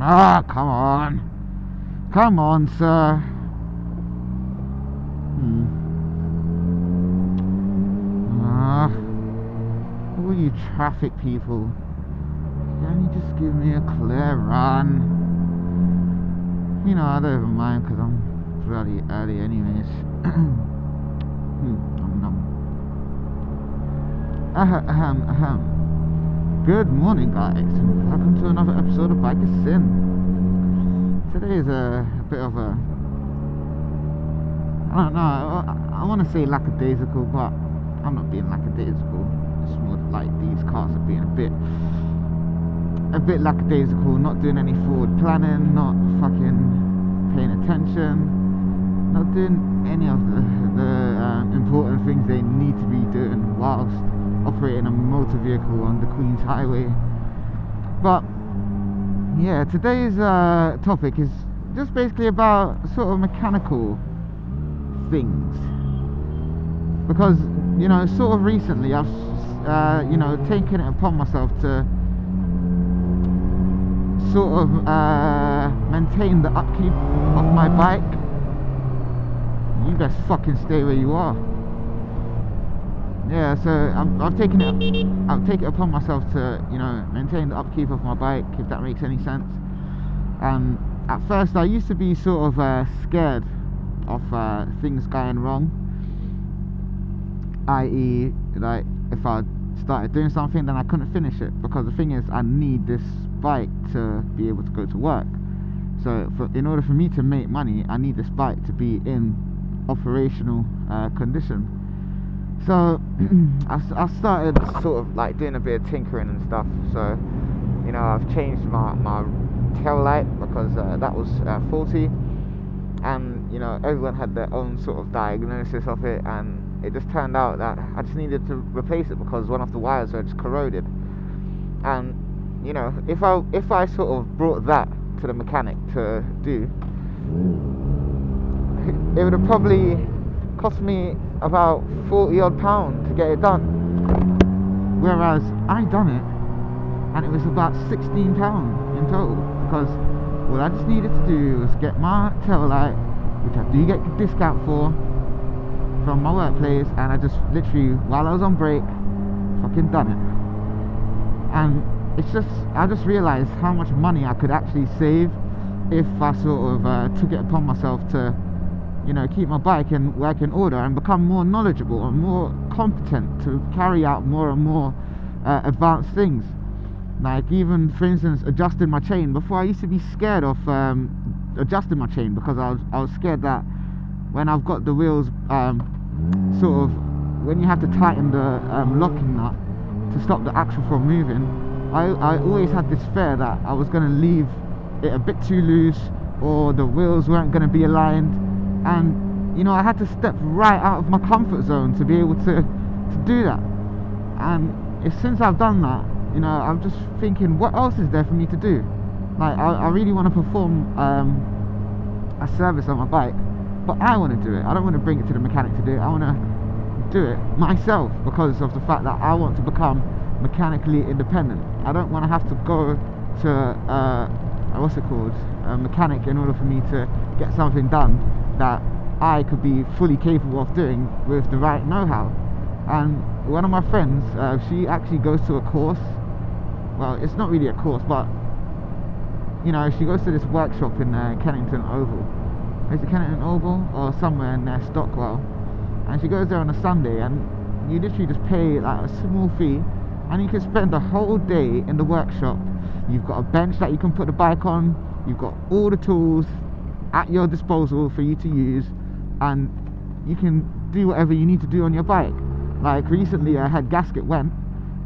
Ah, come on. Come on, sir. Ah, all you traffic people. Can you just give me a clear run? You know, I don't even mind because I'm bloody early anyways. Good morning, guys, and welcome to another episode of Bike is Sin. Today is a bit of a, I don't know, I want to say lackadaisical, but I'm not being lackadaisical. It's more like these cars are being a bit lackadaisical, not doing any forward planning, not fucking paying attention, not doing any of the important things they need to be doing whilst operating a motor vehicle on the Queen's Highway. But yeah, today's topic is just basically about sort of mechanical things, because you know, sort of recently I've you know, taken it upon myself to sort of maintain the upkeep of my bike. You best fucking stay where you are. Yeah, so I've taken it upon myself to, you know, maintain the upkeep of my bike, if that makes any sense. At first I used to be sort of scared of things going wrong, i.e. like if I started doing something then I couldn't finish it, because the thing is, I need this bike to be able to go to work. So in order for me to make money, I need this bike to be in operational condition. So I started sort of like doing a bit of tinkering and stuff. So, you know, I've changed my tail light because that was faulty, and you know, everyone had their own sort of diagnosis of it, and it just turned out that I just needed to replace it because one of the wires were just corroded. And you know, if I sort of brought that to the mechanic to do, it would have probably cost me about £40 odd to get it done, whereas I done it and it was about £16 in total, because all I just needed to do was get my tail light, which I do get a discount for from my workplace, and I just literally, while I was on break, fucking done it. And it's just, I just realised how much money I could actually save if I sort of took it upon myself to, you know, keep my bike in working order and become more knowledgeable and more competent to carry out more and more advanced things. Like even, for instance, adjusting my chain. Before I used to be scared of adjusting my chain, because I was scared that when I've got the wheels sort of, when you have to tighten the locking nut to stop the axle from moving, I always had this fear that I was going to leave it a bit too loose, or the wheels weren't going to be aligned. And you know, I had to step right out of my comfort zone to be able to do that. And since I've done that, you know, I'm just thinking, what else is there for me to do? Like I really want to perform a service on my bike, but I want to do it. I don't want to bring it to the mechanic to do it. I want to do it myself, because of the fact that I want to become mechanically independent. I don't want to have to go to what's it called, a mechanic, in order for me to get something done that I could be fully capable of doing with the right know-how. And one of my friends, she actually goes to a course. Well, it's not really a course, but you know, she goes to this workshop in Kennington Oval. Is it Kennington Oval or somewhere in Stockwell? And she goes there on a Sunday, and you literally just pay like a small fee, and you can spend the whole day in the workshop. You've got a bench that you can put the bike on. You've got all the tools at your disposal for you to use, and you can do whatever you need to do on your bike. Like recently, her head gasket went,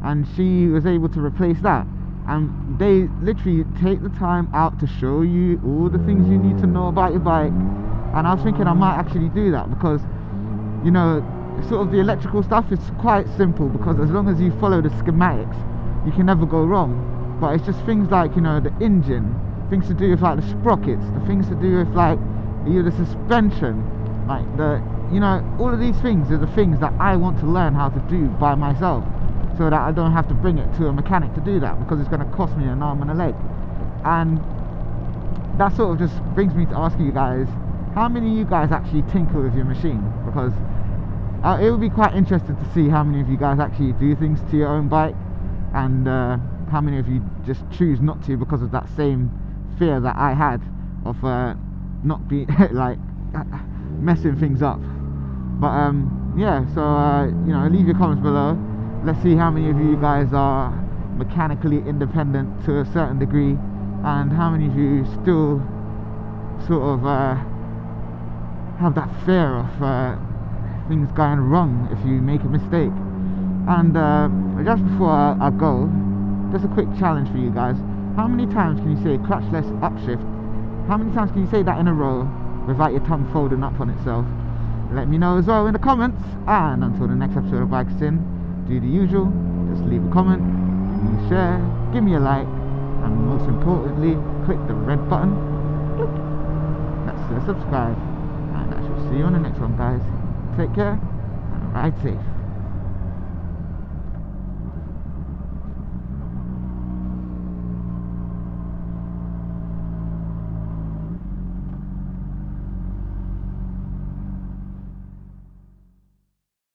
and she was able to replace that. And they literally take the time out to show you all the things you need to know about your bike. And I was thinking I might actually do that, because you know, sort of the electrical stuff is quite simple, because as long as you follow the schematics, you can never go wrong. But it's just things like, you know, the engine, things to do with like the sprockets, the things to do with like the suspension, like the, you know, all of these things are the things that I want to learn how to do by myself, so that I don't have to bring it to a mechanic to do that, because it's going to cost me an arm and a leg. And that sort of just brings me to ask you guys, how many of you guys actually tinker with your machine? Because it would be quite interesting to see how many of you guys actually do things to your own bike, and how many of you just choose not to because of that same fear that I had of not be like messing things up. But yeah, so you know, leave your comments below. Let's see how many of you guys are mechanically independent to a certain degree, and how many of you still sort of have that fear of things going wrong if you make a mistake. And just before I go, just a quick challenge for you guys. How many times can you say clutchless upshift? How many times can you say that in a row without your tongue folding up on itself? Let me know as well in the comments. And until the next episode of Bikes In, do the usual, just leave a comment, give me a share, give me a like, and most importantly, click the red button. That's the subscribe. And I shall see you on the next one, guys. Take care and ride safe.